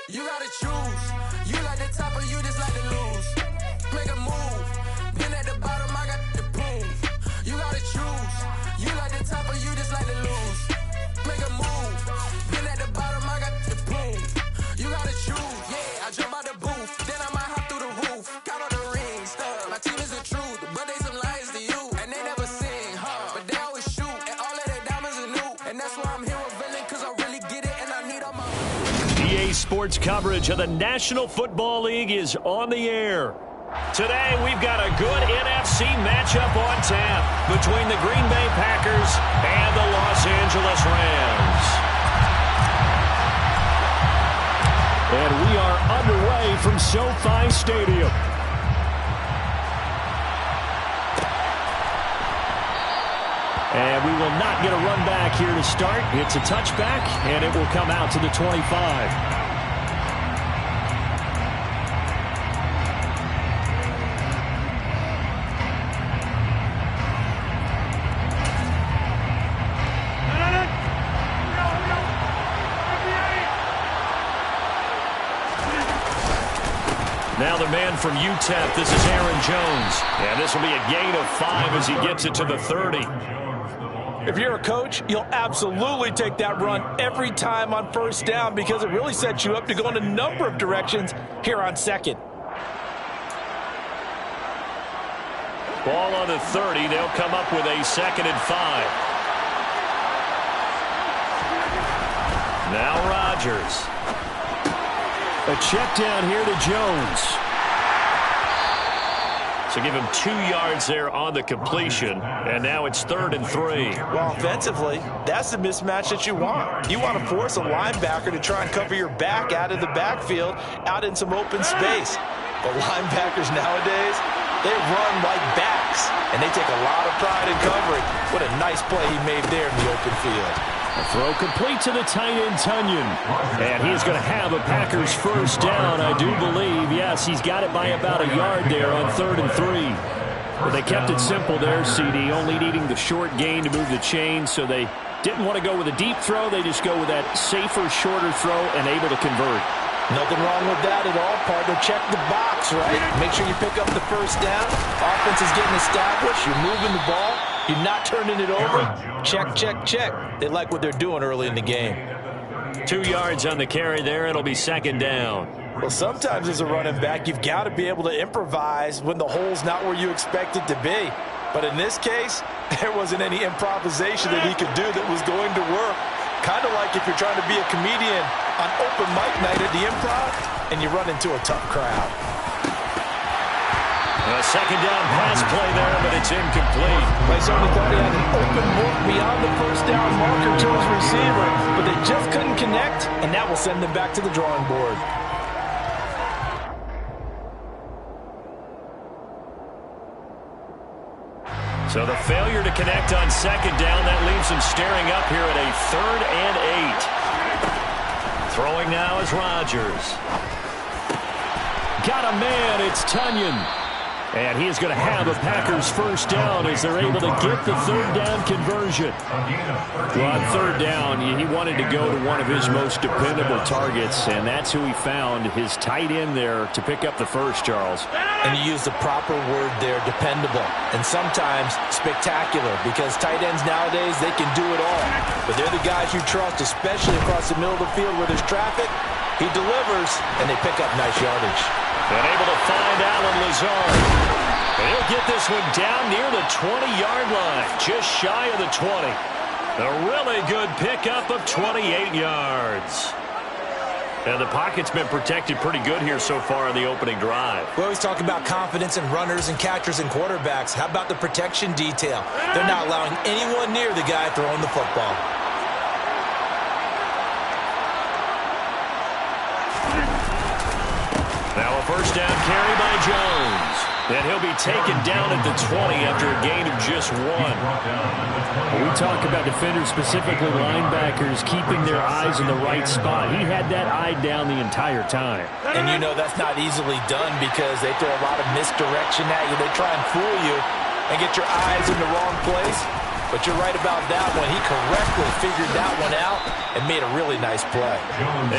You gotta choose. You like the top or you just like to lose. Make a move. Been at the bottom, I got the proof. You gotta choose. You like the top or you just like to lose. Make a move. Been at the bottom, I got the proof. You gotta choose. Yeah, I jump out the booth. Then I might hop through the roof. Count all the rings. My team is the truth, but they some liars to you. And they never sing, but they always shoot. And all of their diamonds are new. And that's why I'm here revealing, cause I really get it. And I need all my... EA Sports coverage of the National Football League is on the air. Today, we've got a good NFC matchup on tap between the Green Bay Packers and the Los Angeles Rams. And we are underway from SoFi Stadium. And we will not get a run back here to start. It's a touchback, and it will come out to the 25. Now the man from UTEP, this is Aaron Jones. And this will be a gain of 5 as he gets it to the 30. If you're a coach, you'll absolutely take that run every time on first down because it really sets you up to go in a number of directions here on second. Ball on the 30. They'll come up with a 2nd and 5. Now Rodgers. A check down here to Jones. So give him 2 yards there on the completion, and now it's 3rd and 3. Well, offensively, that's the mismatch that you want. You want to force a linebacker to try and cover your back out of the backfield, out in some open space. But linebackers nowadays, they run like backs, and they take a lot of pride in covering. What a nice play he made there in the open field. A throw complete to the tight end, Tunyon. And he's going to have a Packers first down, I do believe. Yes, he's got it by about a yard there on 3rd and 3. But they kept it simple there, CD, only needing the short gain to move the chain, so they didn't want to go with a deep throw. They just go with that safer, shorter throw and able to convert. Nothing wrong with that at all, partner. Check the box, right? Make sure you pick up the first down. Offense is getting established. You're moving the ball. You're not turning it over. Check, check, check. They like what they're doing early in the game. 2 yards on the carry there. It'll be 2nd down. Well, sometimes as a running back, you've got to be able to improvise when the hole's not where you expect it to be. But in this case, there wasn't any improvisation that he could do that was going to work. Kind of like if you're trying to be a comedian on open mic night at the Improv and you run into a tough crowd. A 2nd down pass play there, but it's incomplete. Only thought he had an open look beyond the first down marker to his receiver, but they just couldn't connect, and that will send them back to the drawing board. So the failure to connect on 2nd down, that leaves them staring up here at a 3rd and 8. Throwing now is Rodgers. Got a man, it's Tunyon. And he is going to have a Packers first down as they're able to get the 3rd down conversion. Well, on 3rd down, he wanted to go to one of his most dependable targets, and that's who he found, his tight end there, to pick up the first, Charles. And you use the proper word there, dependable, and sometimes spectacular, because tight ends nowadays, they can do it all. But they're the guys you trust, especially across the middle of the field where there's traffic. He delivers, and they pick up nice yardage. And able to find Allen Lazard. And he'll get this one down near the 20-yard line, just shy of the 20. A really good pickup of 28 yards. And the pocket's been protected pretty good here so far in the opening drive. We always talk about confidence in runners and catchers and quarterbacks. How about the protection detail? They're not allowing anyone near the guy throwing the football. Now a first down carry by Jones. And he'll be taken down at the 20 after a gain of just 1. We talk about defenders, specifically linebackers, keeping their eyes in the right spot. He had that eye down the entire time. And you know that's not easily done because they throw a lot of misdirection at you. They try and fool you and get your eyes in the wrong place. But But you're right about that one. He correctly figured that one out and made a really nice play.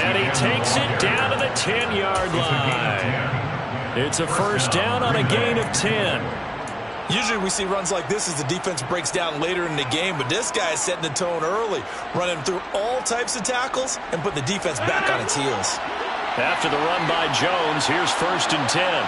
And he takes it down to the 10-yard line. It's a first down on a gain of 10. Usually we see runs like this as the defense breaks down later in the game, but this guy is setting the tone early, running through all types of tackles and put the defense back on its heels. After the run by Jones, here's first and 10.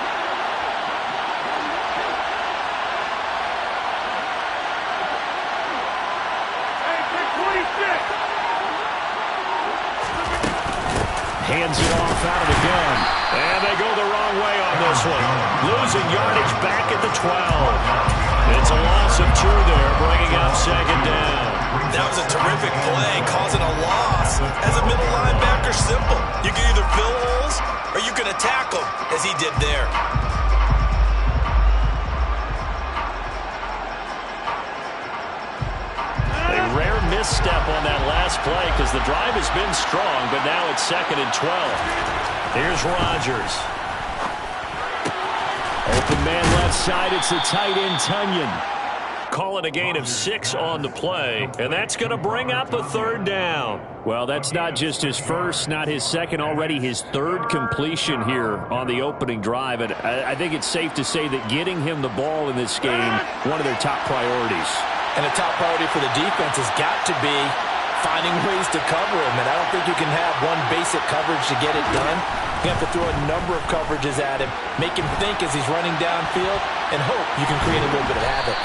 Hands it off out of the gun. And they go the wrong way on this one. Losing yardage back at the 12. It's a loss of 2 there, bringing up second down. That was a terrific play, causing a loss. As a middle linebacker, simple. You can either fill holes or you can attack them, as he did there. A rare misstep on that last play because the drive has been strong, but now it's second and 12. Here's Rodgers. Open man left side. It's the tight end, Tunyon. Calling a gain of 6 on the play, and that's going to bring up a third down. Well, that's not just his first, not his second, already his third completion here on the opening drive. And I think it's safe to say that getting him the ball in this game, one of their top priorities. And a top priority for the defense has got to be finding ways to cover him. And I don't think you can have one basic coverage to get it done. You have to throw a number of coverages at him, make him think as he's running downfield, and hope you can create a little bit of havoc.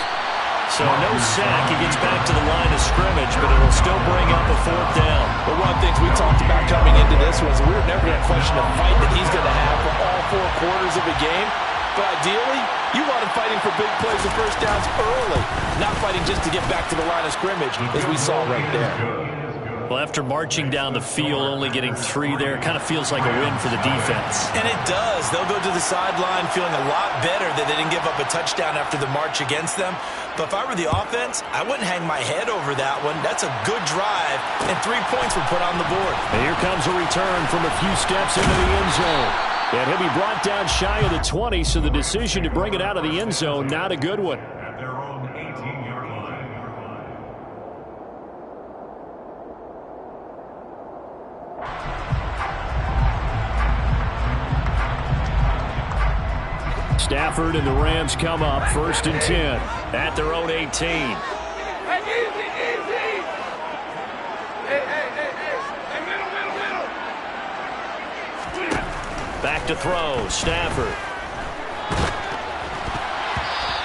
So no sack. He gets back to the line of scrimmage, but it'll still bring up a fourth down. But one of the things we talked about coming into this was we were never going to question the fight that he's going to have for all 4 quarters of a game. But ideally, you want him fighting for big plays and first downs early, not fighting just to get back to the line of scrimmage, as we saw right there. Well, after marching down the field, only getting 3 there, kind of feels like a win for the defense. And it does. They'll go to the sideline feeling a lot better that they didn't give up a touchdown after the march against them. But if I were the offense, I wouldn't hang my head over that one. That's a good drive, and 3 points were put on the board. And here comes a return from a few steps into the end zone. And he'll be brought down shy of the 20, so the decision to bring it out of the end zone, not a good one. Stafford and the Rams come up first and 10 at their own 18. Back to throw, Stafford.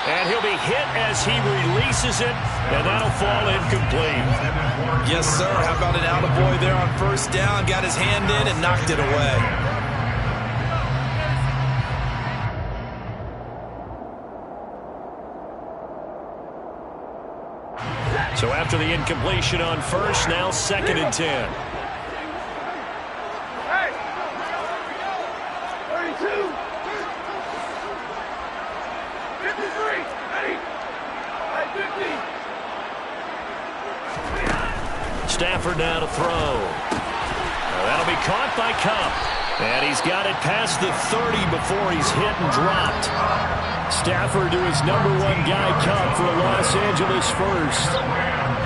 And he'll be hit as he releases it, and that'll fall incomplete. Yes, sir. How about an attaboy there on first down? Got his hand in and knocked it away. So after the incompletion on first, now second and 10. Hey! 32! 53! Ready! 50! Stafford now to throw. That'll be caught by Kupp. And he's got it past the 30 before he's hit and dropped. Stafford to his number 1 guy, Kupp, for a Los Angeles first.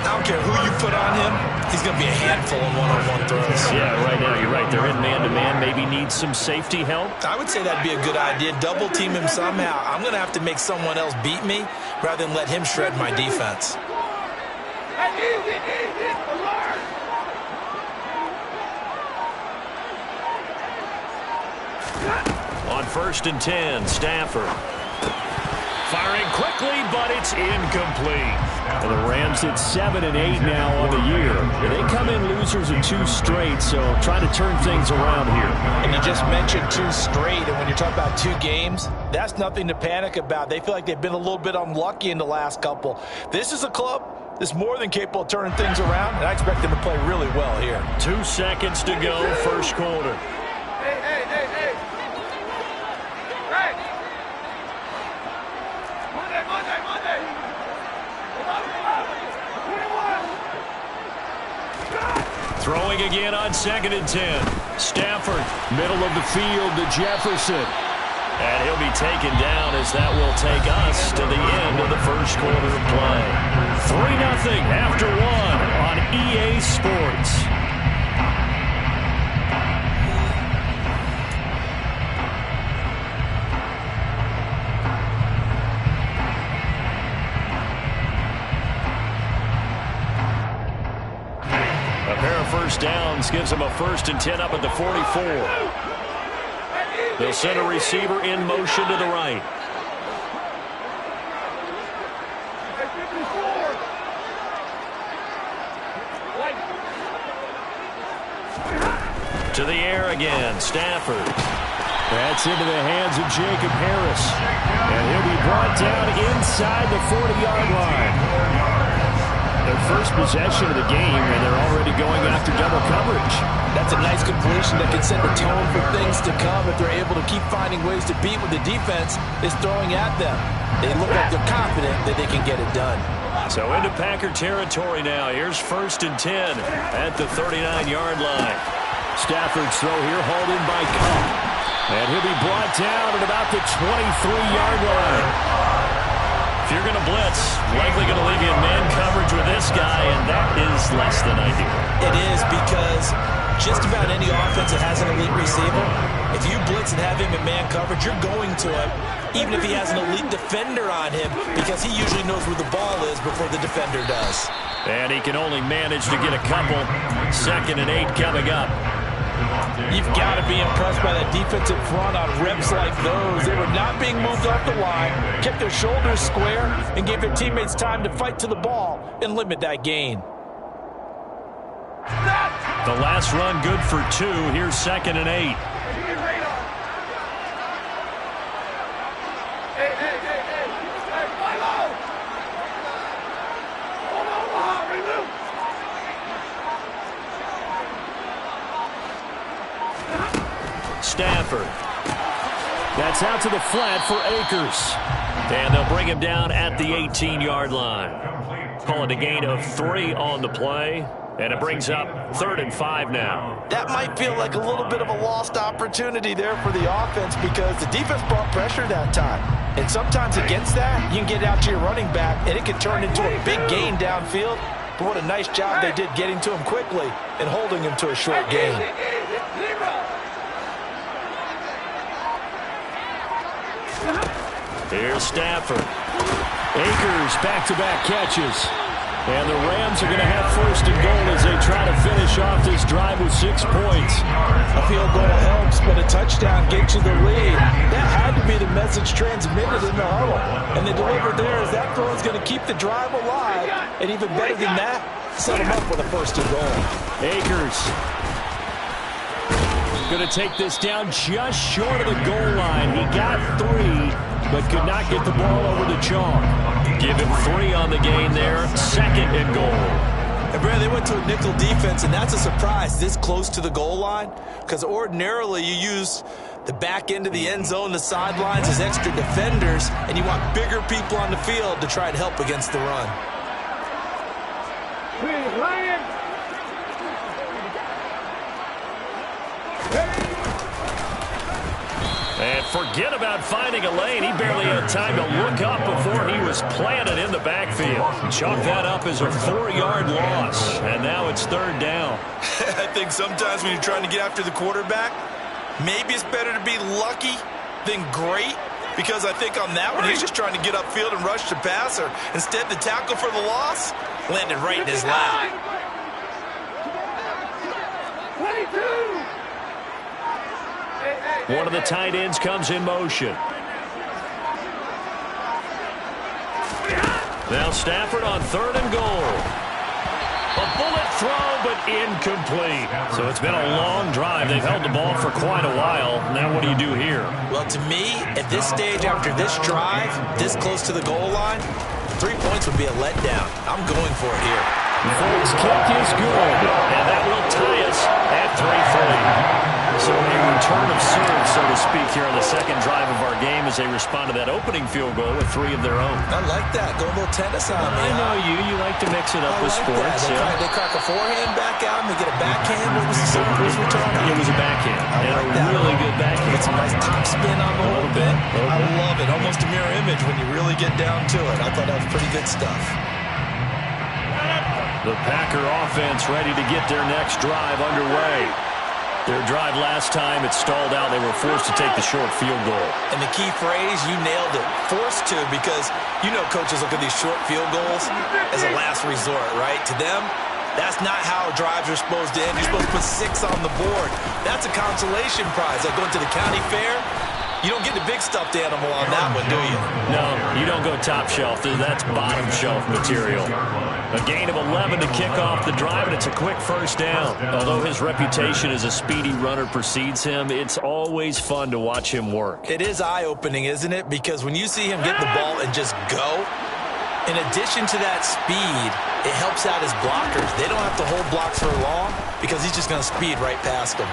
I don't care who you put on him, he's going to be a handful in one-on-one throws. Yeah, right now you're right. They're in man-to-man. Maybe need some safety help. I would say that'd be a good idea. Double team him somehow. I'm going to have to make someone else beat me rather than let him shred my defense. On first and 10, Stafford. Firing quickly, but it's incomplete. And the Rams hit 7 and 8 now on the year. They come in losers of 2 straight, so trying to turn things around here. And you just mentioned 2 straight, and when you're talking about 2 games, that's nothing to panic about. They feel like they've been a little bit unlucky in the last couple. This is a club that's more than capable of turning things around, and I expect them to play really well here. 2 seconds to go, first quarter. Hey! Monday! 21! Throwing again on second and 10. Stafford, middle of the field to Jefferson. And he'll be taken down as that will take us to the end of the first quarter of play. 3-0 after one on EA Sports. A pair of first downs gives them a 1st and 10 up at the 44. They'll send a receiver in motion to the right. To the air again, Stafford. That's into the hands of Jacob Harris. And he'll be brought down inside the 40-yard line. Their first possession of the game, and they're already going after double coverage. That's a nice completion that can set the tone for things to come if they're able to keep finding ways to beat what the defense is throwing at them. They look like they're confident that they can get it done. So into Packer territory now. Here's 1st and 10 at the 39-yard line. Stafford's throw here hauled in by Cup. And he'll be brought down at about the 23-yard line. If you're going to blitz, likely going to leave you in man coverage with this guy, and that is less than ideal. It is, because just about any offense that has an elite receiver, if you blitz and have him in man coverage, you're going to him, even if he has an elite defender on him, because he usually knows where the ball is before the defender does. And he can only manage to get a couple. 2nd and 8 coming up. You've got to be impressed by that defensive front on reps like those. They were not being moved off the line, kept their shoulders square, and gave their teammates time to fight to the ball and limit that gain. The last run good for 2. Here's 2nd and 8. Stafford. That's out to the flat for Akers. And they'll bring him down at the 18-yard line. Call it a gain of 3 on the play. And it brings up 3rd and 5 now. That might feel like a little bit of a lost opportunity there for the offense, because the defense brought pressure that time. And sometimes against that, you can get out to your running back, and it can turn into a big gain downfield. But what a nice job they did getting to him quickly and holding him to a short gain. Here's Stafford. Akers back-to-back catches. And the Rams are going to have 1st and goal as they try to finish off this drive with 6 points. A field goal helps, but a touchdown gets you the lead. That had to be the message transmitted in the huddle. And they delivered there as that throw is going to keep the drive alive. And even better than that, set them up with a 1st and goal. Akers going to take this down just short of the goal line. He got 3, but could not get the ball over the chalk. Give him 3 on the gain there. 2nd and goal. And Brad, they went to a nickel defense, and that's a surprise this close to the goal line, because ordinarily you use the back end of the end zone, the sidelines as extra defenders, and you want bigger people on the field to try and help against the run. And forget about finding a lane. He barely had time to look up before he was planted in the backfield. Chalk that up as a 4-yard loss. And now it's 3rd down. I think sometimes when you're trying to get after the quarterback, maybe it's better to be lucky than great, because I think on that one, he's just trying to get upfield and rush the passer. Instead, the tackle for the loss landed right in his lap. 22! One of the tight ends comes in motion. Now Stafford on 3rd and goal. A bullet throw, but incomplete. So it's been a long drive. They've held the ball for quite a while. Now what do you do here? Well, to me, at this stage after this drive, this close to the goal line, 3 points would be a letdown. I'm going for it here. This kick is good, and that will tie us at 3-3. So a return of serve, so to speak, here on the second drive of our game as they respond to that opening field goal with 3 of their own. I like that. Go a little tennis on me. I know you. You like to mix it up with sports. They crack a forehand back out and they get a backhand. What was the serve return? It was a backhand. I like that. Really good backhand. Get some nice top spin on the whole bit. I love it. Almost a mirror image when you really get down to it. I thought that was pretty good stuff. The Packer offense ready to get their next drive underway. Their drive last time, it stalled out. They were forced to take the short field goal. And the key phrase, you nailed it. Forced to, because you know coaches look at these short field goals as a last resort, right? To them, that's not how drives are supposed to end. You're supposed to put 6 on the board. That's a consolation prize. Like going to the county fair, you don't get the big stuffed animal on that one, do you? No, you don't go top shelf. That's bottom shelf material. A gain of 11 to kick off the drive, and it's a quick first down. Although his reputation as a speedy runner precedes him, it's always fun to watch him work. It is eye-opening, isn't it? Because when you see him get the ball and just go, in addition to that speed, it helps out his blockers. They don't have to hold blocks for long because he's just going to speed right past them.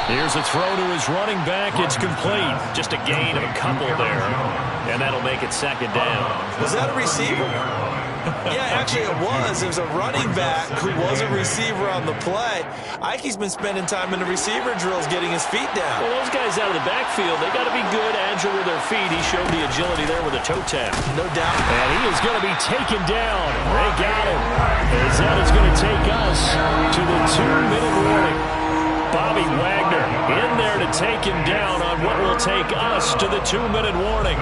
Here's a throw to his running back. It's complete. Just a gain of a couple there, and that'll make it second down. Was that a receiver? Yeah, actually it was. It was a running back who was a receiver on the play. Ike's been spending time in the receiver drills getting his feet down. Well, those guys out of the backfield, they got to be good, agile with their feet. He showed the agility there with a toe tap. No doubt. And he is going to be taken down. They got him. As that is going to take us to the 2-minute warning. Bobby Wagner in there to take him down on what will take us to the 2-minute warning.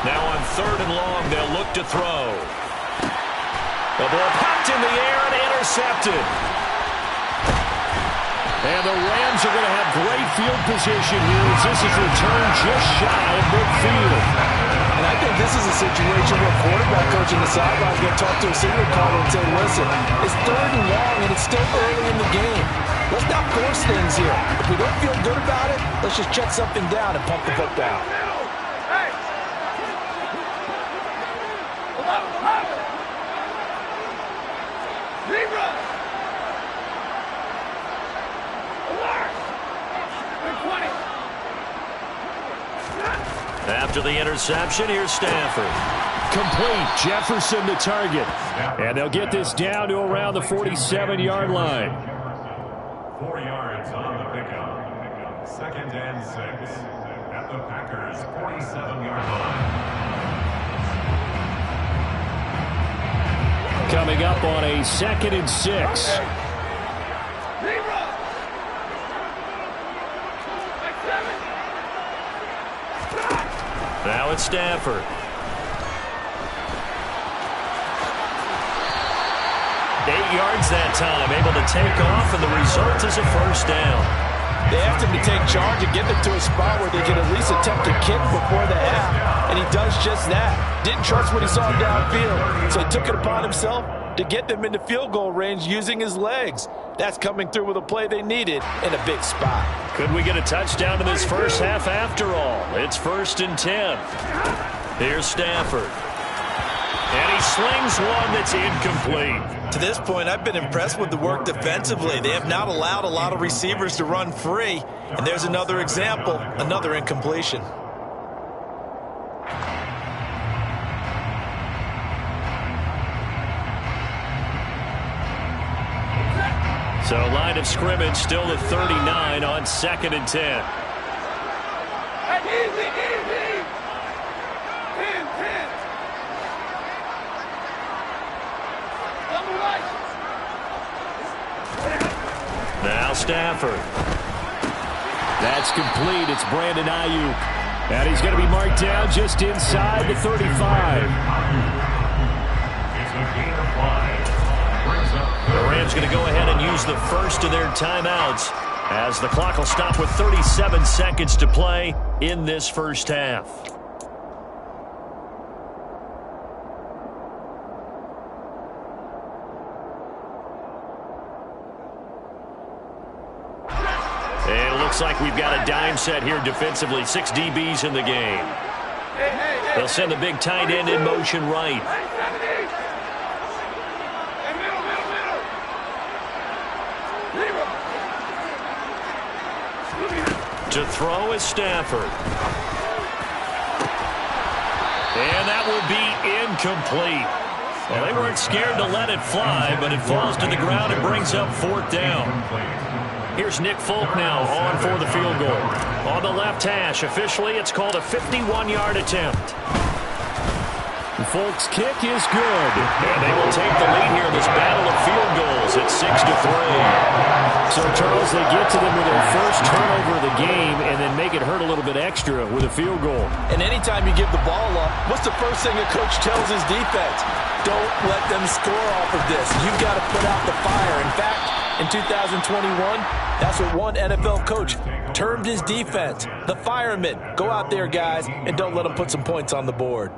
Now on 3rd and long, they'll look to throw. The ball popped in the air and intercepted. And the Rams are going to have great field position here as this is returned just shy of midfield. And I think this is a situation where a quarterback coach in the sideline is going to talk to a signal caller and say, listen, it's 3rd and long and it's still early in the game. Let's not force things here. If we don't feel good about it, let's just check something down and pump the football. After the interception, here's Stanford. Complete. Jefferson the target. And they'll get this down to around the 47-yard line. 4 yards on the pickup. 2nd and 6 at the Packers' 47-yard line. Coming up on a 2nd and 6. Now it's Stanford. 8 yards that time, able to take off, and the result is a first down. They asked him to take charge and get them to a spot where they can at least attempt to kick before the half, and he does just that. Didn't trust what he saw downfield, so he took it upon himself to get them into field goal range using his legs. That's coming through with a play they needed in a big spot. Could we get a touchdown in this first half after all? It's 1st and 10. Here's Stanford. And he slings one that's incomplete. To this point, I've been impressed with the work defensively. They have not allowed a lot of receivers to run free. And there's another example, another incompletion. So line of scrimmage still at 39 on 2nd and 10. Now Stafford. That's complete. It's Brandon Ayuk. And he's going to be marked down just inside the 35. It's a gain of 5. The Rams going to go ahead and use the first of their timeouts as the clock will stop with 37 seconds to play in this first half. Looks like we've got a dime set here defensively. 6 DBs in the game. They'll send the big tight end in motion right. To throw is Stafford. And that will be incomplete. Well, they weren't scared to let it fly, but it falls to the ground and brings up 4th down. Here's Nick Folk now on for the field goal. On the left hash, officially it's called a 51-yard attempt. Folk's kick is good. And they will take the lead here in this battle of field goals at 6-3. So, Charles, they get to them with their first turnover of the game and then make it hurt a little bit extra with a field goal. And anytime you give the ball up, what's the first thing a coach tells his defense? Don't let them score off of this. You've got to put out the fire. In fact, in 2021, that's what one NFL coach termed his defense. The firemen. Go out there, guys, and don't let them put some points on the board.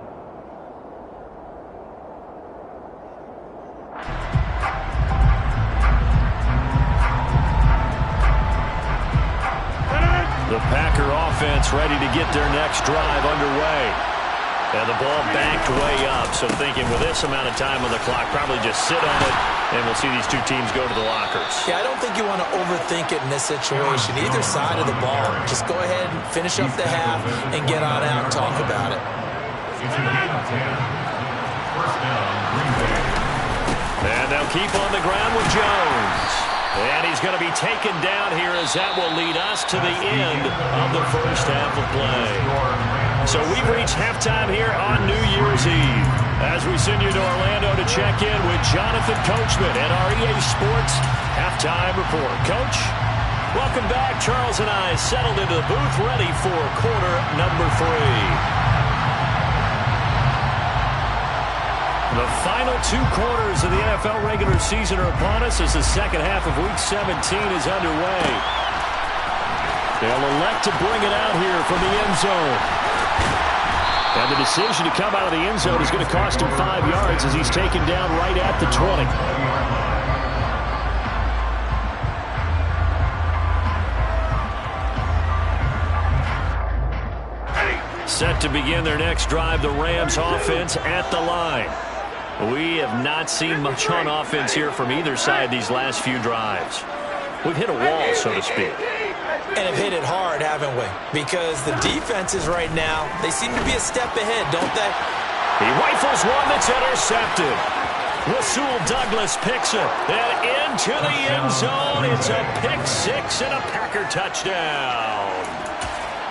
The Packer offense ready to get their next drive underway. And the ball backed way up, so thinking with this amount of time on the clock, probably just sit on it, and we'll see these two teams go to the lockers. Yeah, I don't think you want to overthink it in this situation. Either side of the ball, just go ahead and finish up the half and get on out and talk about it. And they'll keep on the ground with Jones. And he's going to be taken down here as that will lead us to the end of the first half of play. So we've reached halftime here on New Year's Eve. As we send you to Orlando to check in with Jonathan Coachman and our EA Sports Halftime Report. Coach, welcome back. Charles and I settled into the booth ready for quarter number 3. The final 2 quarters of the NFL regular season are upon us as the second half of Week 17 is underway. They'll elect to bring it out here from the end zone. And the decision to come out of the end zone is going to cost him 5 yards as he's taken down right at the 20. Set to begin their next drive, the Rams offense at the line. We have not seen much on offense here from either side these last few drives. We've hit a wall, so to speak. And have hit it hard, haven't we? Because the defenses right now, they seem to be a step ahead, don't they? He rifles one that's intercepted. Rasul Douglas picks it. And into the end zone. It's a pick 6 and a Packer touchdown.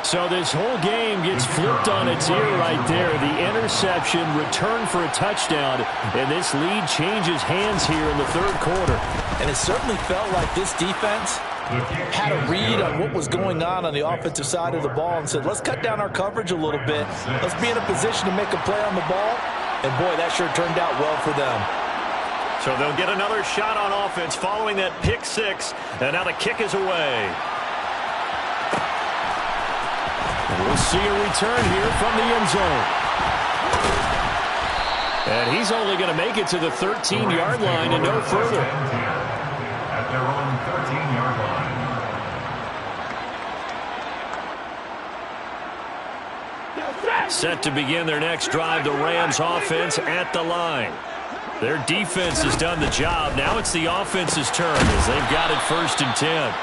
So this whole game gets flipped on its ear right there. The interception, return for a touchdown, and this lead changes hands here in the third quarter. And it certainly felt like this defense had a read on what was going on the offensive side of the ball and said, let's cut down our coverage a little bit. Let's be in a position to make a play on the ball. And, boy, that sure turned out well for them. So they'll get another shot on offense following that pick 6, and now the kick is away. We'll see a return here from the end zone. And he's only going to make it to the 13-yard line and no further. At their own 13-yard line. Set to begin their next drive, the Rams offense at the line. Their defense has done the job. Now it's the offense's turn as they've got it 1st and 10.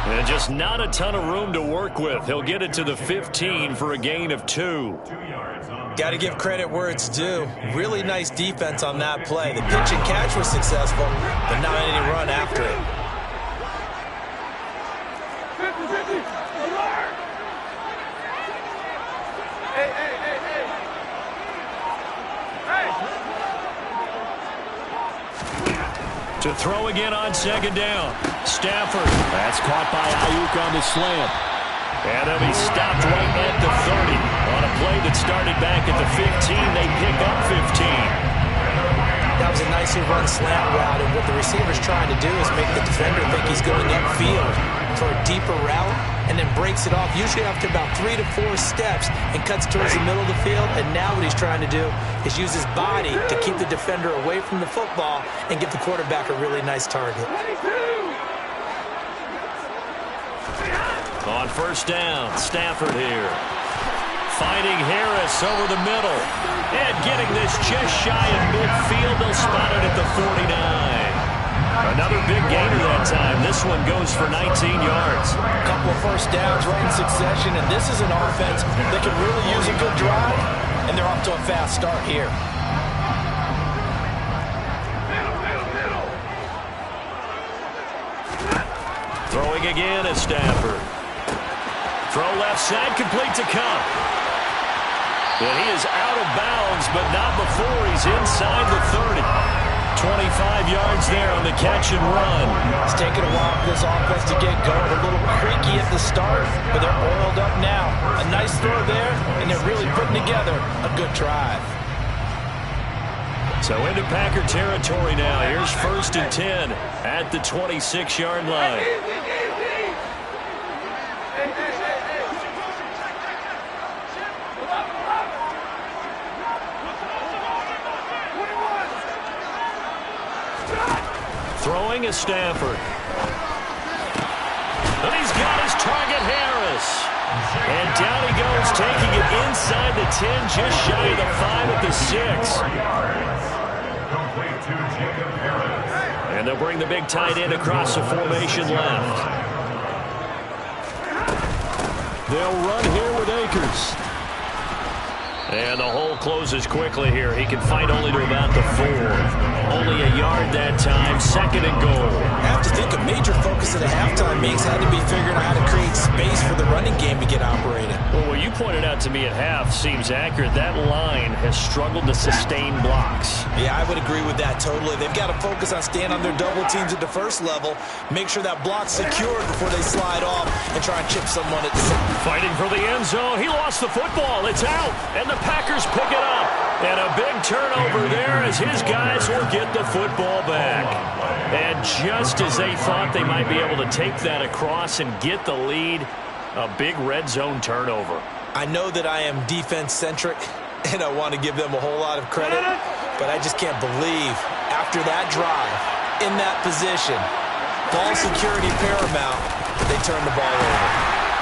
And just not a ton of room to work with. He'll get it to the 15 for a gain of 2. Got to give credit where it's due. Really nice defense on that play. The pitch and catch was successful, but not any run after it. To throw again on 2nd down. Stafford. That's caught by Ayuk on the slant. And he'll be stopped right at the 30. On a play that started back at the 15, they pick up 15. That was a nicely run slant route, and what the receiver's trying to do is make the defender think he's going upfield for a deeper route, and then breaks it off, usually after about 3 to 4 steps, and cuts towards the middle of the field. And now what he's trying to do is use his body to keep the defender away from the football and give the quarterback a really nice target. On first down, Stafford here. Finding Harris over the middle. And getting this just shy of midfield. They'll spot it at the 49. Another big gainer that time. This one goes for 19 yards. A couple of first downs right in succession, and this is an offense that can really use a good drive, and they're off to a fast start here. Throwing again at Stafford. Throw left side, complete to Cup. And he is out of bounds, but not before he's inside the 30. 25 yards there on the catch and run. It's taken a while for this offense to get going. A little creaky at the start, but they're oiled up now. A nice throw there, and they're really putting together a good drive. So into Packer territory now. Here's 1st and 10 at the 26-yard line. Throwing is Stafford. And he's got his target, Harris. And down he goes, taking it inside the 10, just shy of the 5 at the 6. And they'll bring the big tight end across the formation left. They'll run here with Akers. And the hole closes quickly here. He can fight only to about the 4. Only a yard that time. 2nd and goal. I have to think a major focus of the halftime meetings had to be figuring out how to create space for the running game to get operated. Well, what you pointed out to me at half seems accurate. That line has struggled to sustain blocks. Yeah, I would agree with that totally. They've got to focus on staying on their double teams at the first level, make sure that block's secured before they slide off and try and chip someone at the second. Fighting for the end zone. He lost the football. It's out. And the Packers pick it up. And a big turnover there as his guys will get the football back. And just as they thought they might be able to take that across and get the lead, a big red zone turnover. I know that I am defense-centric, and I want to give them a whole lot of credit, but I just can't believe after that drive, in that position, ball security paramount, they turn the ball over.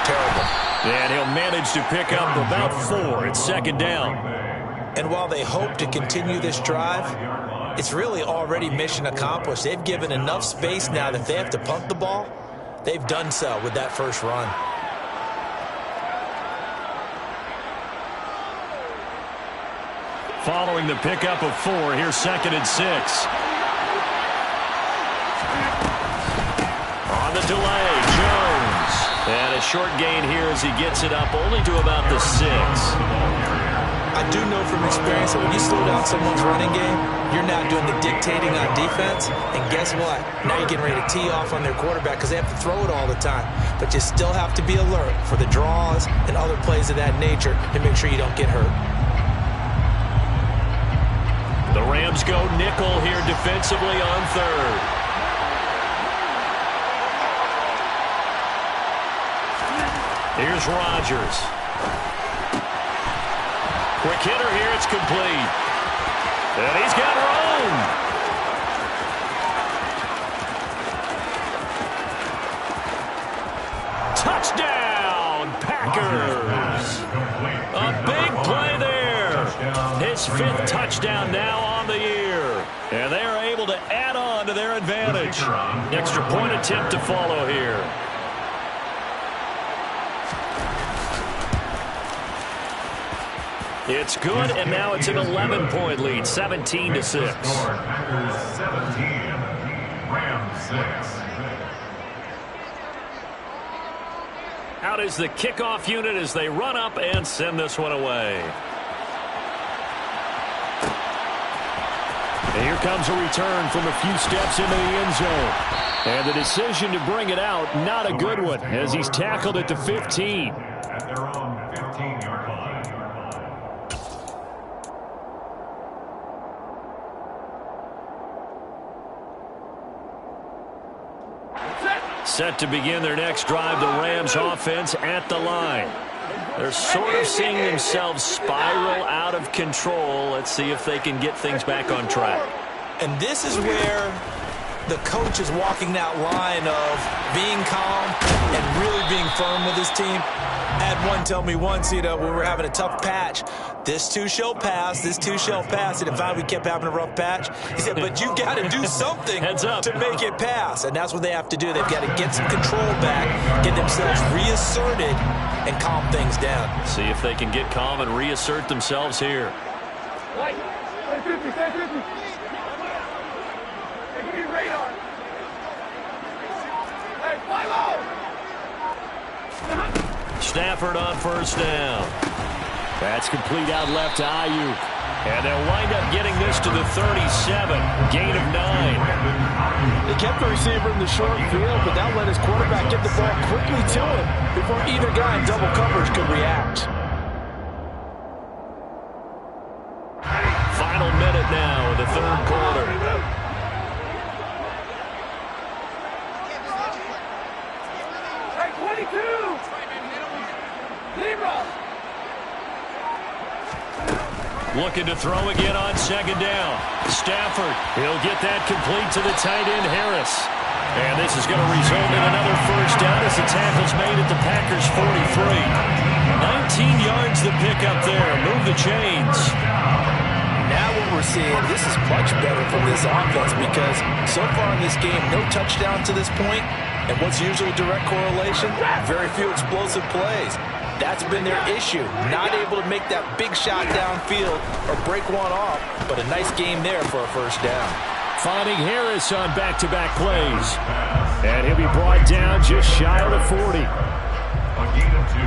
Terrible. And he'll manage to pick up about 4. It's 2nd down. And while they hope to continue this drive, it's really already mission accomplished. They've given enough space now that if they have to punt the ball, they've done so with that first run. Following the pickup of 4, here's 2nd and 6. On the delay, Jones. And a short gain here as he gets it up only to about the 6. I do know from experience that when you slow down someone's running game, you're not doing the dictating on defense. And guess what? Now you're getting ready to tee off on their quarterback because they have to throw it all the time. But you still have to be alert for the draws and other plays of that nature to make sure you don't get hurt. The Rams go nickel here defensively on 3rd. Here's Rodgers. Quick hitter here, it's complete. And he's got room. Touchdown, Packers. A big play there. His 5th touchdown now on the year. And they are able to add on to their advantage. Extra point attempt to follow here. It's good, and now it's an 11-point lead, 17-6. Packers 17, Rams 6. Out is the kickoff unit as they run up and send this one away. And here comes a return from a few steps into the end zone. And the decision to bring it out, not a good one, as he's tackled at the 15. At their own 15-yard line. Set to begin their next drive, the Rams offense at the line. They're sort of seeing themselves spiral out of control. Let's see if they can get things back on track. And this is where the coach is walking that line of being calm and really being firm with his team. I had one tell me once, when we were having a tough patch, this too shall pass, this too shall pass. And if we kept having a rough patch, he said, but you got to do something to make it pass. And that's what they have to do. They've got to get some control back, get themselves reasserted, and calm things down. See if they can get calm and reassert themselves here. Stafford on first down. That's complete out left to Ayuk. And they'll wind up getting this to the 37. Gain of 9. They kept the receiver in the short field, but that let his quarterback get the ball quickly to him before either guy in double coverage could react. Final minute now in the third quarter. Looking to throw again on second down. Stafford, he'll get that complete to the tight end, Harris. And this is going to result in another first down as the tackle's made at the Packers' 43. 19 yards to pick up there. Move the chains. Now what we're seeing, this is much better from this offense because so far in this game, no touchdown to this point, and what's usually a direct correlation? Very few explosive plays. That's been their issue, not able to make that big shot downfield or break one off, but a nice game there for a first down. Finding Harris on back-to-back plays. And he'll be brought down just shy of the 40. A gain of 2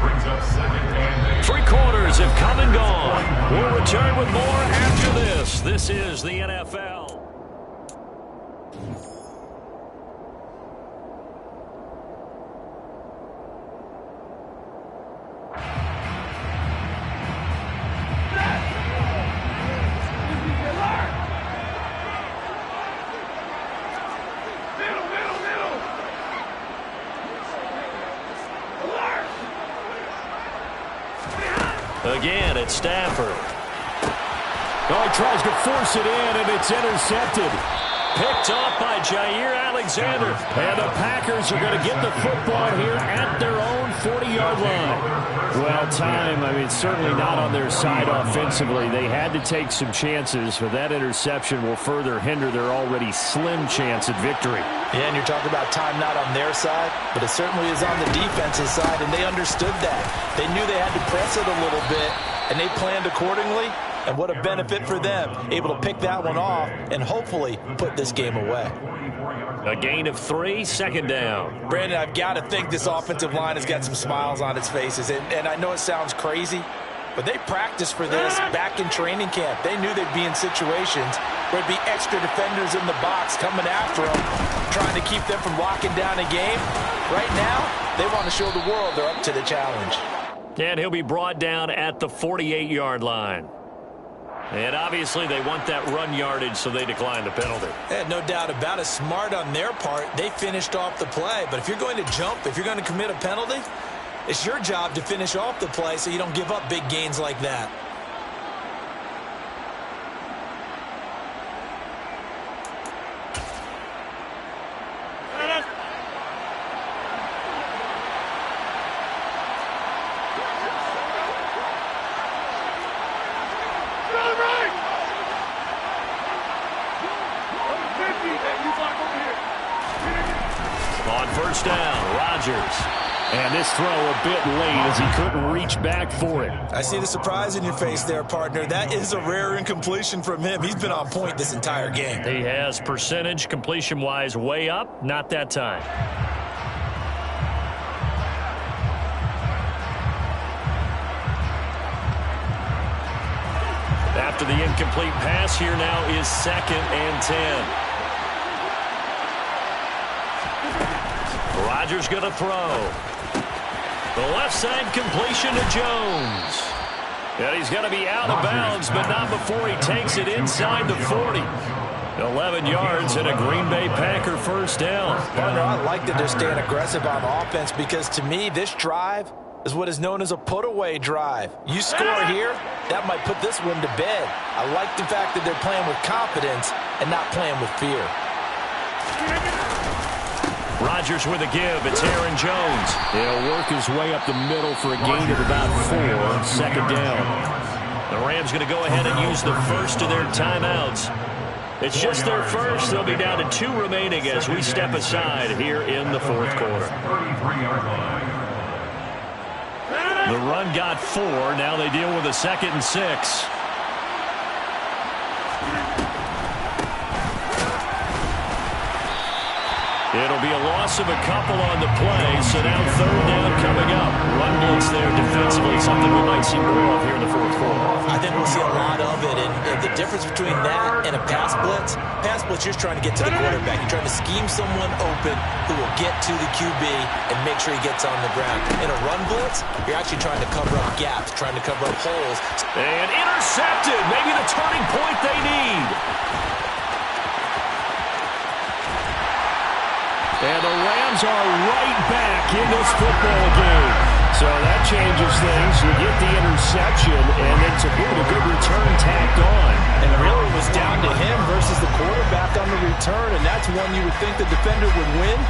brings up second and 8. 3 quarters have come and gone. We'll return with more after this. This is the NFL. Again, it's Stafford. Oh, he tries to force it in, and it's intercepted. Picked off by Jair Alexander. And the Packers are going to get the football here at their own 40-yard line. Well, time, certainly not on their side offensively. They had to take some chances, but that interception will further hinder their already slim chance at victory. Yeah, and you're talking about time not on their side, but it certainly is on the defensive side, and they understood that. They knew they had to press it a little bit, and they planned accordingly. And what a benefit for them, able to pick that one off and hopefully put this game away. A gain of 3, second down. Brandon, I've got to think this offensive line has got some smiles on its faces. And I know it sounds crazy, but they practiced for this back in training camp. They knew they'd be in situations where there'd be extra defenders in the box coming after them, trying to keep them from locking down a game. Right now, they want to show the world they're up to the challenge. And he'll be brought down at the 48-yard line. And obviously they want that run yardage, so they decline the penalty. Yeah, no doubt about it. Smart on their part. They finished off the play. But if you're going to jump, if you're going to commit a penalty, it's your job to finish off the play so you don't give up big gains like that. On first down, Rodgers. And this throw a bit late as he couldn't reach back for it. I see the surprise in your face there, partner. That is a rare incompletion from him. He's been on point this entire game. He has percentage completion-wise way up, not that time. After the incomplete pass, here now is 2nd and 10. Rodgers going to throw. The left side completion to Jones. And he's going to be out of bounds, but not before he takes it inside the 40. 11 yards and a Green Bay Packer first down. Partner, I like that they're staying aggressive on offense because to me, this drive is what is known as a put-away drive. You score here, that might put this one to bed. I like the fact that they're playing with confidence and not playing with fear. Rodgers with a give. It's Aaron Jones. He'll work his way up the middle for a gain of about 4. Second down. The Rams going to go ahead and use the first of their timeouts. It's just their first. They'll be down to 2 remaining as we step aside here in the fourth quarter. The run got 4. Now they deal with a 2nd and 6. It'll be a loss of a couple on the play, so now 3rd down coming up. Run blitz there defensively, something we might see more of here in the fourth quarter. I think we'll see a lot of it, and the difference between that and a pass blitz, you're just trying to get to the quarterback. You're trying to scheme someone open who will get to the QB and make sure he gets on the ground. In a run blitz, you're actually trying to cover up gaps, trying to cover up holes. And intercepted, maybe the turning point they need. And the Rams are right back in this football game. So that changes things. We get the interception, and then to boot, a good return tacked on. And it really was down to him versus the quarterback on the return, and that's one you would think the defender would win.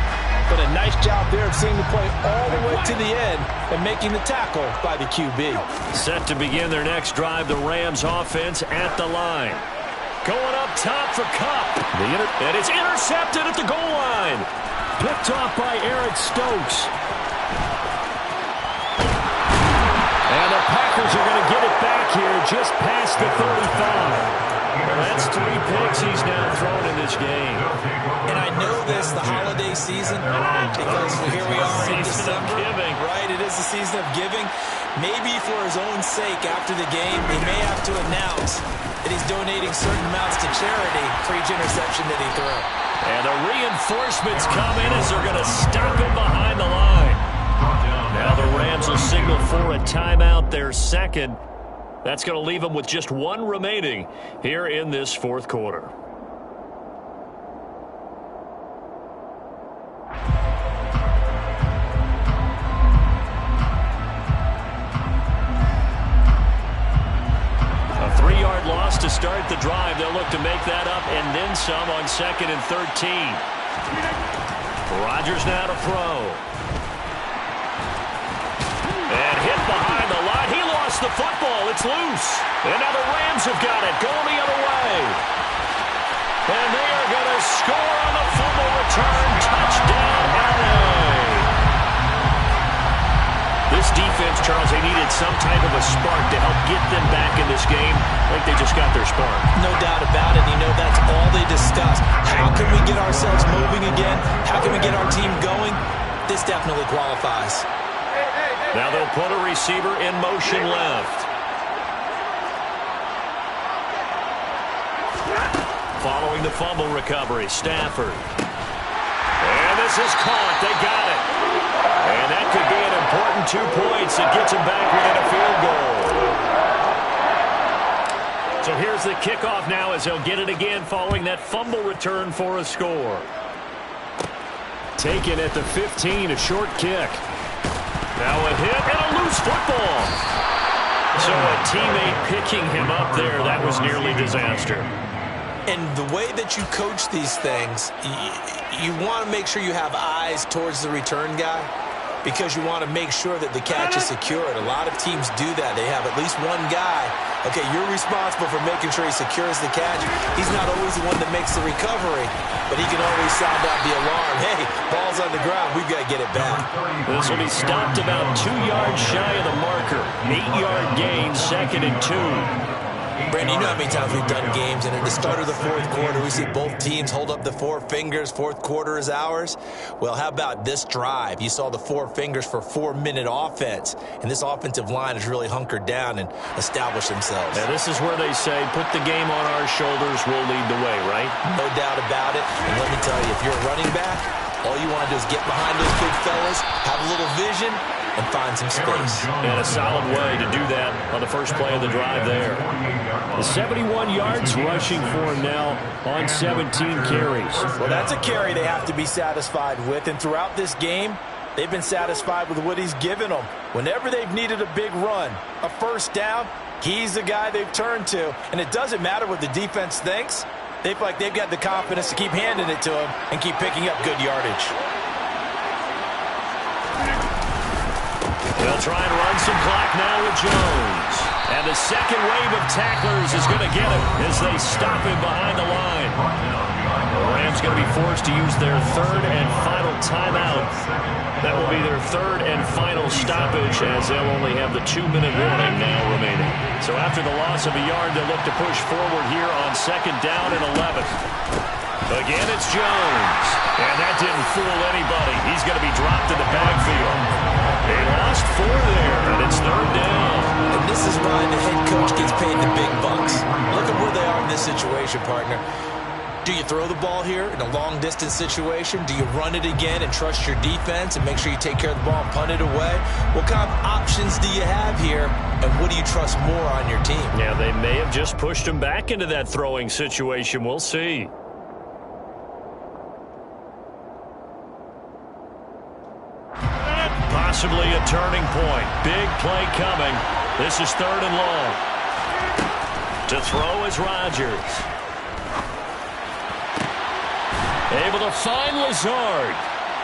But a nice job there of seeing the play all the way to the end and making the tackle by the QB. Set to begin their next drive, the Rams offense at the line. Going up top for Kupp. And it's intercepted at the goal line. Picked off by Eric Stokes. And the Packers are going to get it back here just past the 35. Well, that's 3 picks he's now thrown in this game. And I know this, the holiday season, because here we are in December. Right, it is the season of giving. Maybe for his own sake after the game, he may have to announce that he's donating certain amounts to charity for each interception that he threw. And the reinforcements come in as they're going to stop him behind the line. Now the Rams will signal for a timeout, their 2nd. That's going to leave them with just 1 remaining here in this fourth quarter. A 3-yard loss to start the drive. They'll look to make that up and then some on 2nd and 13. Rodgers now to throw. And hit behind the line. He lost the football. It's loose. And now the Rams have got it. Going the other way. And they are going to score on the fumble return. Touchdown, LA. This defense, Charles, they needed some type of a spark to help get them back in this game. I think they just got their spark. No doubt about it. You know, that's all they discussed. How can we get ourselves moving again? How can we get our team going? This definitely qualifies. Now they'll put a receiver in motion left. Following the fumble recovery, Stafford. And this is caught. They got it. And that could be an important 2 points that gets them back within a field goal. So here's the kickoff now as they'll get it again following that fumble return for a score. Taken at the 15, a short kick. Now a hit and a loose football. So a teammate picking him up there, that was nearly disaster. And the way that you coach these things, you want to make sure you have eyes towards the return guy because you want to make sure that the catch is secured. A lot of teams do that. They have at least one guy. Okay, you're responsible for making sure he secures the catch. He's not always the one that makes the recovery, but he can always sound out the alarm. Hey, ball's on the ground. We've got to get it back. This will be stopped about 2 yards shy of the marker. 8-yard gain, 2nd and 2. Brandon, you know how many times we've done games, and at the start of the fourth quarter, we see both teams hold up the 4 fingers. Fourth quarter is ours. Well, how about this drive? You saw the 4 fingers for 4-minute offense, and this offensive line has really hunkered down and established themselves. Now, this is where they say, put the game on our shoulders, we'll lead the way, right? No doubt about it. And let me tell you, if you're a running back, all you want to do is get behind those big fellas, have a little vision, and find some space. And a solid way to do that on the first play of the drive there. The 71 yards rushing for him now on 17 carries. Well, that's a carry they have to be satisfied with. And throughout this game, they've been satisfied with what he's given them. Whenever they've needed a big run, a first down, he's the guy they've turned to. And it doesn't matter what the defense thinks. They feel like they've got the confidence to keep handing it to him and keep picking up good yardage. They'll try and run some clock now with Jones. And the second wave of tacklers is going to get him as they stop him behind the line. The Rams going to be forced to use their third and final timeout. That will be their third and final stoppage as they'll only have the 2-minute warning now remaining. So after the loss of a yard, they'll look to push forward here on second down and 11. Again, it's Jones. And that didn't fool anybody. He's going to be dropped in the backfield. They lost 4 there, and it's third down. And this is why the head coach gets paid the big bucks. Look at where they are in this situation, partner. Do you throw the ball here in a long-distance situation? Do you run it again and trust your defense and make sure you take care of the ball and punt it away? What kind of options do you have here, and what do you trust more on your team? Yeah, they may have just pushed him back into that throwing situation. We'll see. Possibly a turning point. Big play coming. This is third and long. To throw is Rodgers. Able to find Lazard.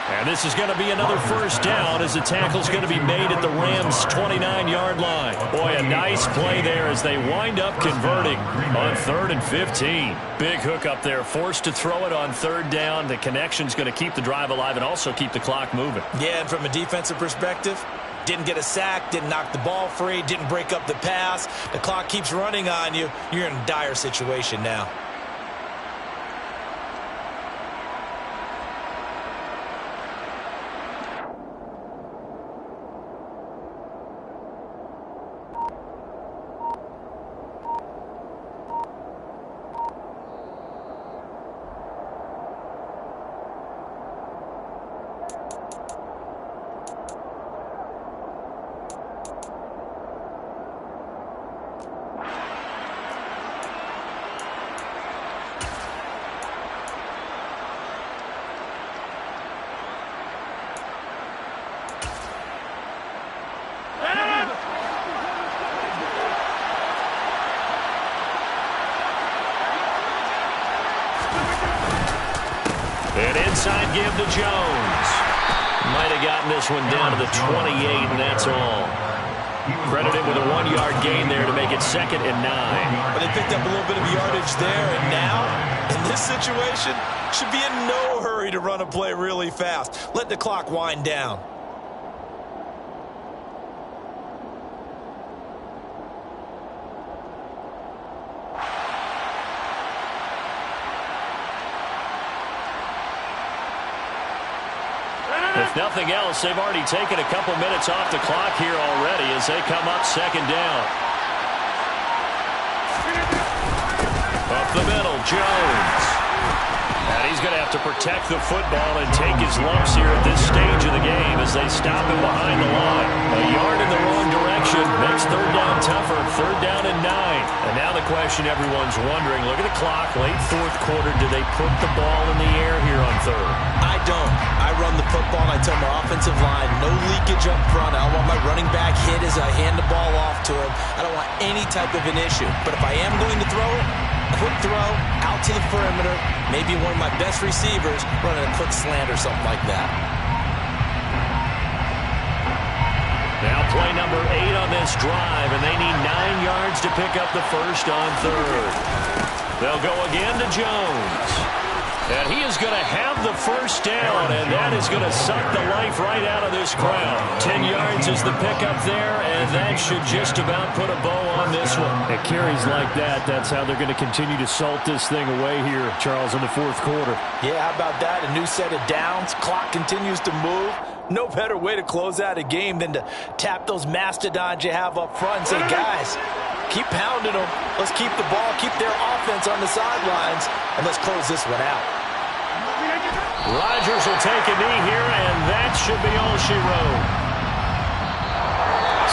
And this is going to be another first down as the tackle's going to be made at the Rams' 29-yard line. Boy, a nice play there as they wind up converting on 3rd and 15. Big hook up there, forced to throw it on third down. The connection's going to keep the drive alive and also keep the clock moving. Yeah, and from a defensive perspective, didn't get a sack, didn't knock the ball free, didn't break up the pass. The clock keeps running on you. You're in a dire situation now. An inside give to Jones. Might have gotten this one down to the 28, and that's all. Credited with a 1-yard gain there to make it 2nd and 9. But they picked up a little bit of yardage there, and now, in this situation, should be in no hurry to run a play really fast. Let the clock wind down. If nothing else, they've already taken a couple minutes off the clock here already as they come up 2nd down. Up the middle, Jones. And he's going to have to protect the football and take his lumps here at this stage of the game as they stop him behind the line. A yard in the wrong direction makes third down tougher. 3rd down and 9. And now the question everyone's wondering, look at the clock, late 4th quarter, do they put the ball in the air here on 3rd? I don't. I run the football, and I tell my offensive line, no leakage up front. I don't want my running back hit as I hand the ball off to him. I don't want any type of an issue. But if I am going to throw it, quick throw, out to the perimeter, maybe one of my best receivers running a quick slant or something like that. Now play number 8 on this drive, and they need 9 yards to pick up the first on 3rd. They'll go again to Jones. And he is going to have the first down, and that is going to suck the life right out of this crowd. 10 yards is the pickup there, and that should just about put a bow on this one. At carries like that, that's how they're going to continue to salt this thing away here, Charles, in the 4th quarter. Yeah, how about that? A new set of downs. Clock continues to move. No better way to close out a game than to tap those mastodons you have up front and say, guys, keep pounding them. Let's keep the ball, keep their offense on the sidelines, and let's close this one out. Rodgers will take a knee here, and that should be all she wrote.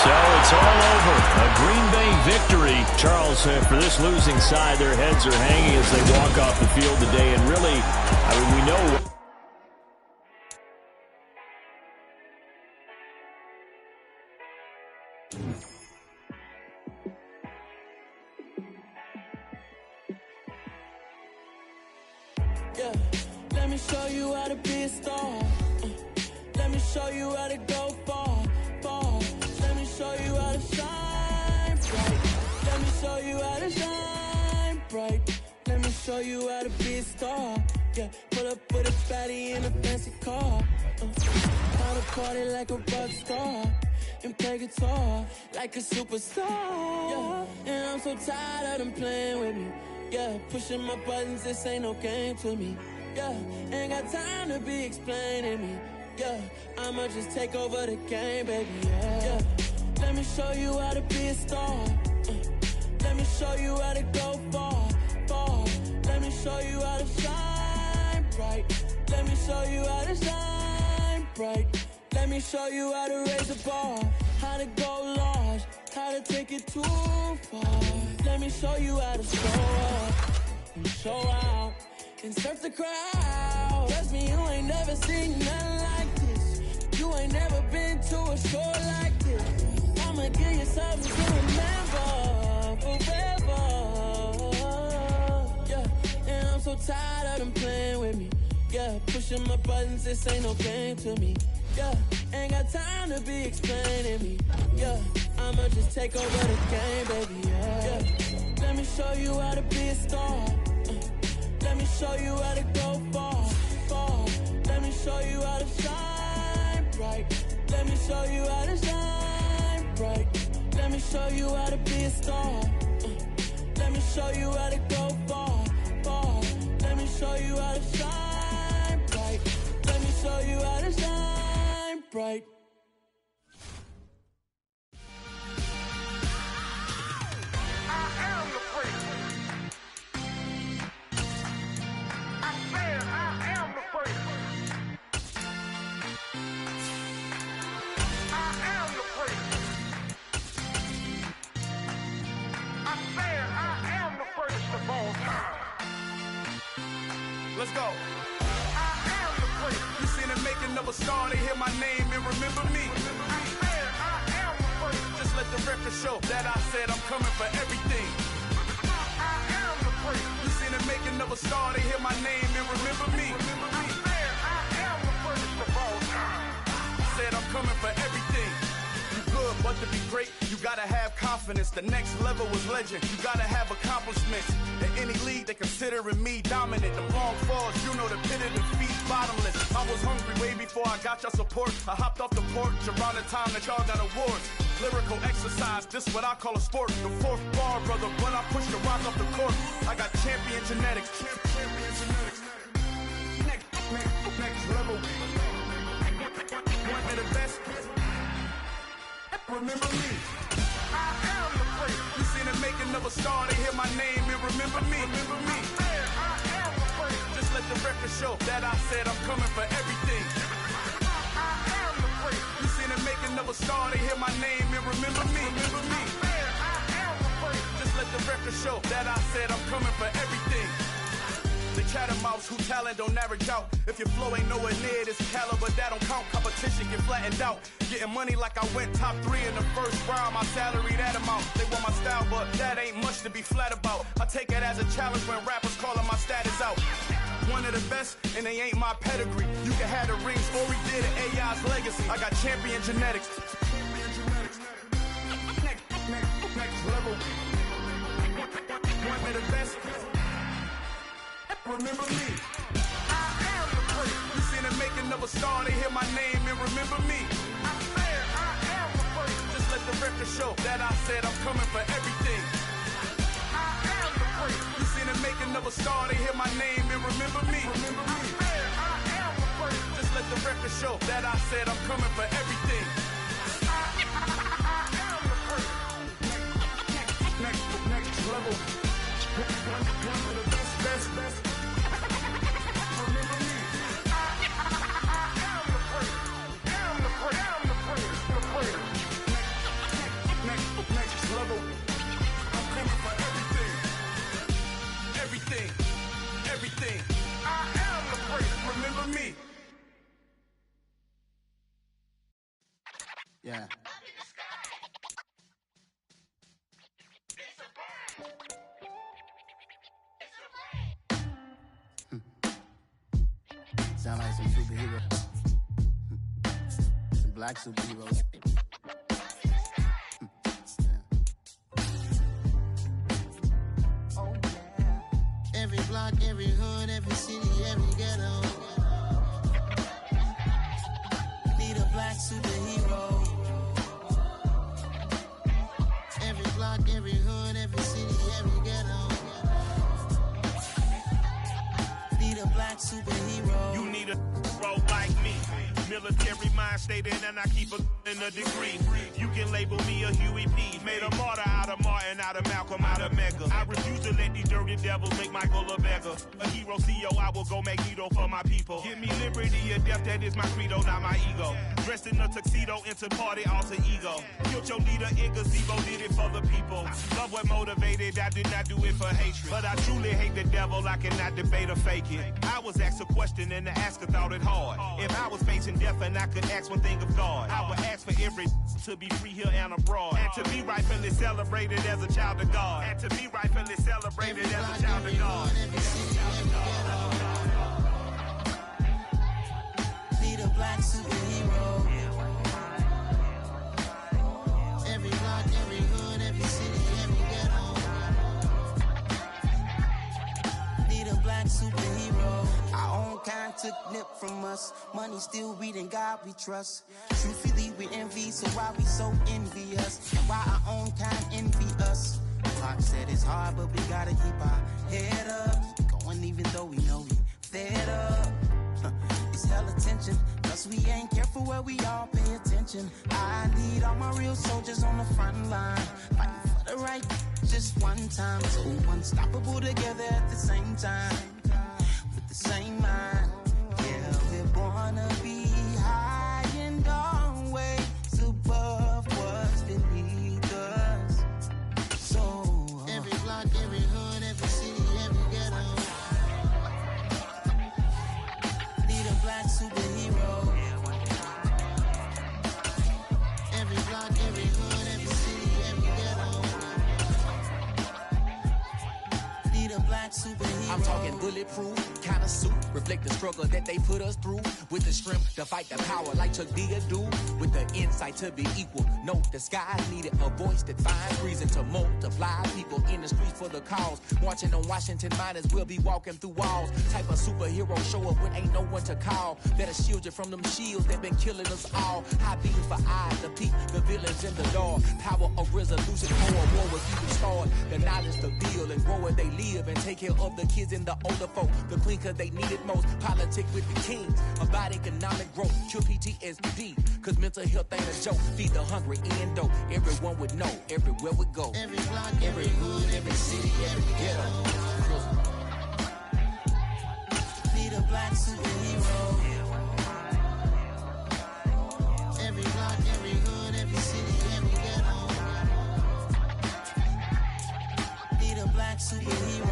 So it's all over. A Green Bay victory. Charles, for this losing side, their heads are hanging as they walk off the field today. And really, I mean, we know Yeah, let me show you how to be a star. Let me show you how to go far, far. Let me show you how to shine bright. Let me show you how to shine bright. Let me show you how to be a star. Yeah, pull up with a fatty in a fancy car. How to party like a rock star and play guitar like a superstar. Yeah, and I'm so tired of them playing with me. Yeah, pushing my buttons, this ain't no game to me. Yeah, ain't got time to be explaining me. Yeah, I'ma just take over the game, baby. Yeah, let me show you how to be a star. Let me show you how to go far, far. Let me show you how to shine bright. Let me show you how to shine bright. Let me show you how to raise the bar, how to go large, how to take it too far. Let me show you how to show up and show out and surf the crowd. Trust me, you ain't never seen nothing like this. You ain't never been to a show like this. I'ma give you something to remember forever. Yeah, and I'm so tired of them playing with me. Yeah, pushing my buttons, this ain't no game to me. Yeah, ain't got time to be explaining me. Yeah, I'ma just take over the game, baby. Yeah, let me show you how to be a star. Let me show you how to go far, far. Let me show you how to shine bright. Let me show you how to shine bright. Let me show you how to be a star. Let me show you how to go far, far. Let me show you how to shine bright. Let me show you how to shine bright. I am the prince. I said I am the prince. I am the prince. I said I am the first of all time. Let's go. I am the prince. You seen the making of a star, they hear my name and remember me. I said I am the prince. Just let the record show that I said I'm coming for everything. I am the prince. You seen the making of a star, they hear my name and remember me. I said I am the first of all time. Said I'm coming for everything. You good, but to be great, you gotta have confidence. The next level was legend. You gotta have accomplishments. In any league, they considering me dominant. The long falls, you know the pit of defeat, bottomless. I was hungry way before I got your support. I hopped off the porch around the time that y'all got awards. Lyrical exercise, this what I call a sport. The fourth bar, brother, when I push the rock off the court. I got champion genetics. Champion genetics. Next level. One of the best. Remember me. I am the prince. You seen the making of a star, they hear my name and remember me. Remember me. I said I am the prince. Just let the record show that I said I'm coming for everything. I am the prince. You seen the making of a star, they hear my name and remember me. Remember me. I said I am the prince. Just let the record show that I said I'm coming for everything. The chattermouths who talent don't average out. If your flow ain't nowhere near this caliber, that don't count. Competition get flattened out. Getting money like I went top 3 in the first round. My salary that amount. They want my style, but that ain't much to be flat about. I take it as a challenge when rappers calling my status out. One of the best, and they ain't my pedigree. You can have the rings, or we did it, AI's legacy. I got champion genetics. Next level. One of the best. Remember me. I am the prince. You seen the making of a star, they hear my name and remember me. I said I am the prince. Just let the record show that I said I'm coming for everything. I am the prince. You seen the making of a star, they hear my name and remember me. Remember I me. said I am the prince. Just let the record show that I said I'm coming for everything. I am the prince. Next level. One of the best. Remember me. I am the prince. Am the prince. Am the prince. The prince. Next level. I'm coming for everything. Everything. I am the prince. Remember me. Yeah. sound like some superheroes. Some black superheroes. Oh, yeah. Every block, every hood, every city, every ghetto. Need a black superhero. Every block, every hood, every city, every ghetto. Need a black superhero. You need a bro like me. Military mind stated, and I keep a in a degree. You can label me a Huey P. Made a martyr out of Martin, out of Malcolm, out of Mega. I refuse to let these dirty devils make Michael a beggar. A hero CEO, I will go Magneto for my people. Give me liberty or death, that is my credo, not my ego. Dressed in a tuxedo, into party, alter ego. Killed your leader in gazebo, did it for the people. Love what motivated, I did not do it for hatred. But I truly hate the devil, I cannot debate or fake it. I was asked a question and the asker thought it hard. If I was facing death and I could ask one thing of God, I would ask for every to be free here and abroad. And to be rightfully celebrated as a child of God. And to be rightfully celebrated as a child of God. Need a black superhero. Every block, every hood, every city, every ghetto. Need a black superhero. Our own kind took nip from us. Money still reading God we trust. Truthfully we envy, so why we so envious? And why our own kind envy us? Fox said it's hard, but we gotta keep our head up. Keep going even though we know we fed up. It's hella tension, plus we ain't careful where we all pay attention. I need all my real soldiers on the front line, fighting for the right just one time. So unstoppable together at the same time, with the same mind. Yeah, we're born to be high and always above what's beneath us. So every block, every hood, every city, every ghetto. Need a black superhero. Every block, every hood, every city, every ghetto. Need a black superhero. I'm talking bulletproof kind of suit, reflect the struggle that they put us through, with the strength to fight the power like Chuck D do, with the insight to be equal. No disguise needed, a voice that finds reason to multiply. People in the streets for the cause, marching on Washington, might as well be walking through walls. Type of superhero show up when ain't no one to call, that'll shield you from them shields that been killing us all. High beam for eyes to peep the villains in the dark. Power of resolution, war was even start. The knowledge to build and grow where they live, and take care of the kids and the older folk. The clean cause they need it most. Politic with the kings about economic growth. Cure PTSD, cause mental health ain't a joke. Feed the hungry and dope. Everyone would know everywhere we go. Every block, every hood, every city, every ghetto. Need a black superhero. Every block, every hood, every city, every ghetto. Need a black superhero.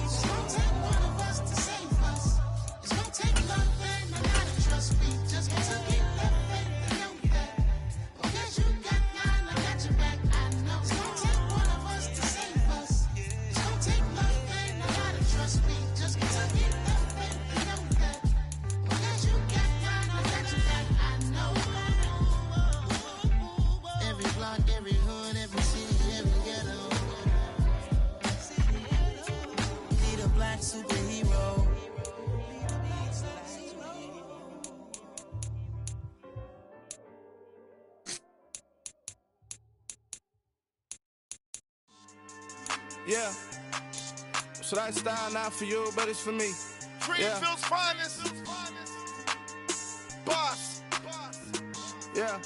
It's gonna take one of us to save us. It's gonna take love and a lot of trust. We just got to get that faith and know that. Because you got mine, I got your back, I know. It's gonna take one of us to save us. It's gonna take love and a lot of trust. We just got to get that faith and know that. Because you got mine, I got your back, I know. Every block, every hood, every city, every ghetto. Need a black superhero. Yeah. So that style not for you, but it's for me. Greenfield's finest. Boss. Yeah.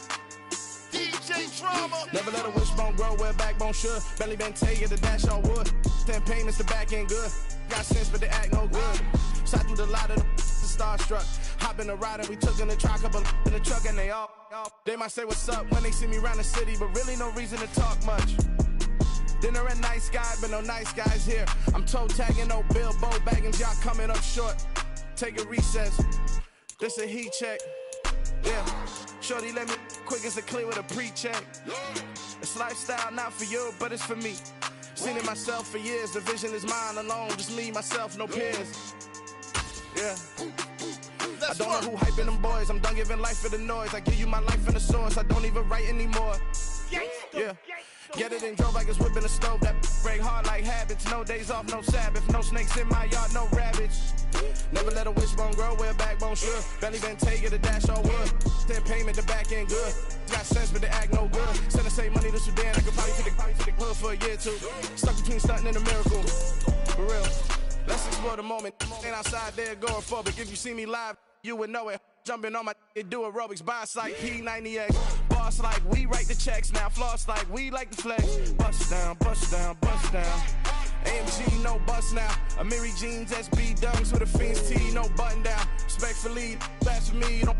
DJ Drama. Never let a wishbone grow where a backbone should. Belly been taken to dash on wood. 10 payments, the back end good. Got sense, but they act no good. Shot through the lot of the starstruck. Hop in the ride and we took in the truck, up in the truck and they all. They might say what's up when they see me around the city, but really no reason to talk much. Dinner at nice guy, but no nice guys here. I'm toe tagging, no Bilbo bagging, y'all coming up short. Take a recess. This a heat check. Yeah. Shorty let me quick as a clear with a pre-check. It's lifestyle not for you, but it's for me. Seen it myself for years. The vision is mine alone. Just me, myself, no peers. Yeah. I don't know who hyping them boys. I'm done giving life for the noise. I give you my life in the source. I don't even write anymore. Yeah. Get it and drove like it's whipping a stove. That break hard like habits. No days off, no Sabbath. No snakes in my yard, no rabbits. Never let a wishbone grow where a backbone should. Belly been take it, a dash all wood. Then payment, the back end good. Got sense, but the act no good. Send the same money to Sudan. I could probably take the hood for a year or two. Stuck between stunting and a miracle. For real. Let's explore the moment. Ain't outside there going for, but if you see me live, you would know it. Jumping on my do aerobics, boss like P90X. Boss like we write the checks now. Floss like we like the flex. Bust down, bust down, bust down. AMG, no bust now. Amiri jeans, SB dunks with a Fiends T, no button down. Respectfully, blasphemy, you don't